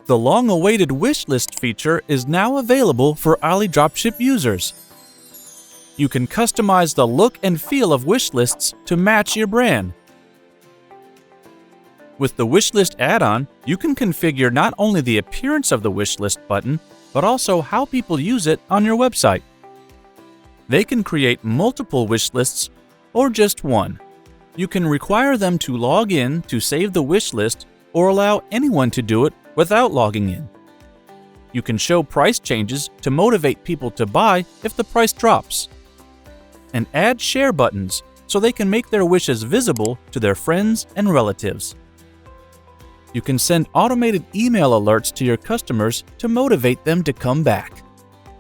The long-awaited wishlist feature is now available for AliDropship users. You can customize the look and feel of wishlists to match your brand. With the wishlist add-on, you can configure not only the appearance of the wishlist button, but also how people use it on your website. They can create multiple wishlists or just one. You can require them to log in to save the wishlist or allow anyone to do it without logging in. You can show price changes to motivate people to buy if the price drops. And add share buttons so they can make their wishes visible to their friends and relatives. You can send automated email alerts to your customers to motivate them to come back.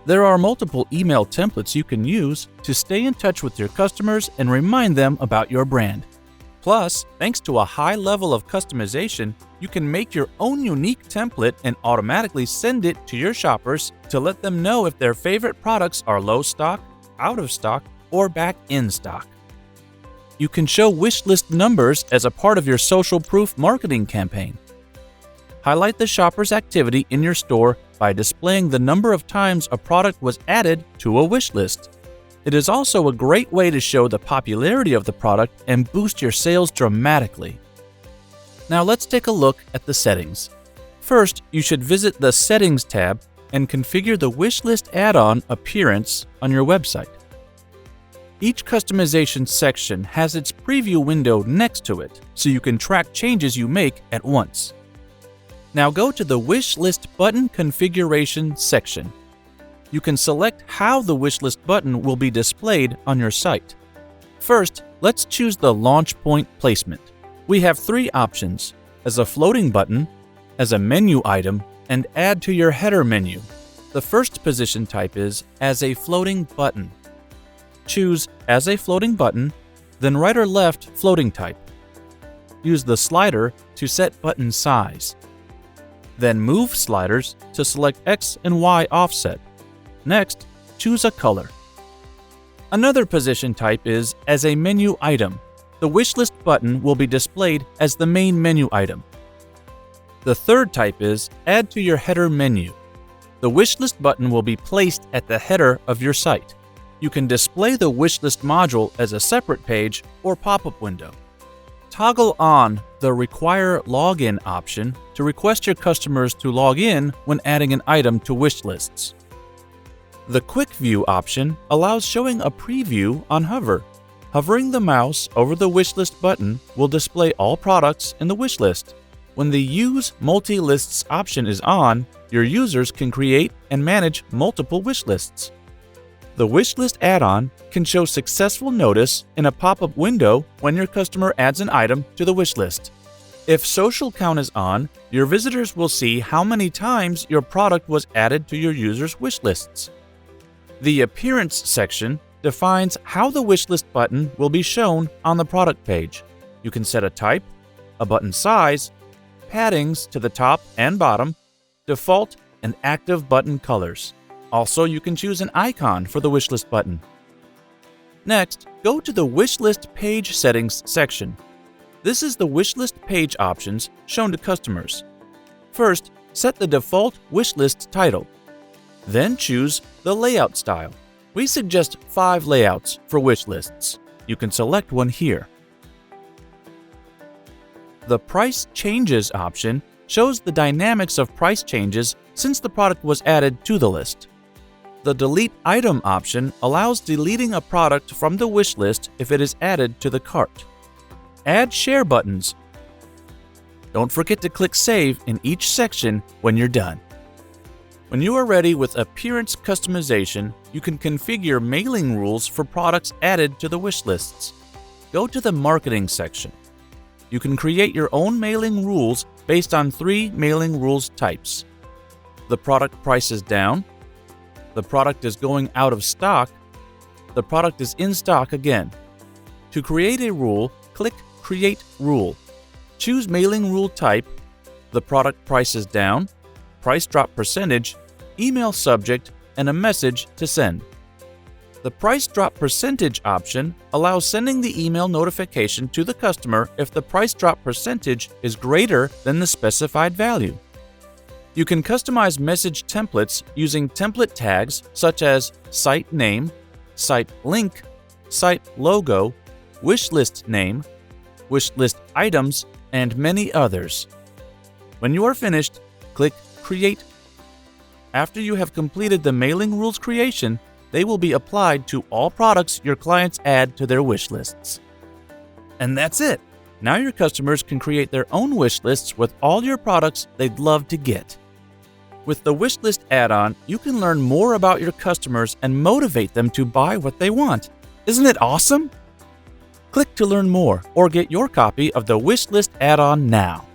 There are multiple email templates you can use to stay in touch with your customers and remind them about your brand. Plus, thanks to a high level of customization, you can make your own unique template and automatically send it to your shoppers to let them know if their favorite products are low stock, out of stock, or back in stock. You can show wishlist numbers as a part of your social proof marketing campaign. Highlight the shopper's activity in your store by displaying the number of times a product was added to a wishlist. It is also a great way to show the popularity of the product and boost your sales dramatically. Now let's take a look at the settings. First, you should visit the Settings tab and configure the wishlist add-on appearance on your website. Each customization section has its preview window next to it, so you can track changes you make at once. Now go to the Wishlist Button Configuration section. You can select how the wishlist button will be displayed on your site. First, let's choose the launch point placement. We have three options: as a floating button, as a menu item, and add to your header menu. The first position type is as a floating button. Choose as a floating button, then right or left floating type. Use the slider to set button size. Then move sliders to select X and Y offset. Next, choose a color. Another position type is as a menu item. The wishlist button will be displayed as the main menu item. The third type is add to your header menu. The wishlist button will be placed at the header of your site. You can display the wishlist module as a separate page or pop-up window. Toggle on the Require Login option to request your customers to log in when adding an item to wishlists. The Quick View option allows showing a preview on hover. Hovering the mouse over the wishlist button will display all products in the wishlist. When the Use Multi-Lists option is on, your users can create and manage multiple wishlists. The Wishlist add-on can show successful notice in a pop-up window when your customer adds an item to the wishlist. If social count is on, your visitors will see how many times your product was added to your users' wishlists. The Appearance section defines how the wishlist button will be shown on the product page. You can set a type, a button size, paddings to the top and bottom, default and active button colors. Also, you can choose an icon for the wishlist button. Next, go to the Wishlist Page Settings section. This is the wishlist page options shown to customers. First, set the default wishlist title. Then choose the layout style. We suggest 5 layouts for wishlists. You can select one here. The Price Changes option shows the dynamics of price changes since the product was added to the list. The Delete Item option allows deleting a product from the wish list if it is added to the cart. Add share buttons. Don't forget to click Save in each section when you're done. When you are ready with appearance customization, you can configure mailing rules for products added to the wish lists. Go to the Marketing section. You can create your own mailing rules based on 3 mailing rules types. The product price is down, the product is going out of stock, the product is in stock again. To create a rule, click Create Rule. Choose mailing rule type, the product price is down, price drop percentage, email subject, and a message to send. The price drop percentage option allows sending the email notification to the customer if the price drop percentage is greater than the specified value. You can customize message templates using template tags such as site name, site link, site logo, wishlist name, wishlist items, and many others. When you are finished, click Create. After you have completed the mailing rules creation, they will be applied to all products your clients add to their wish lists. And that's it! Now your customers can create their own wish lists with all your products they'd love to get. With the Wishlist add-on, you can learn more about your customers and motivate them to buy what they want. Isn't it awesome? Click to learn more or get your copy of the Wishlist add-on now.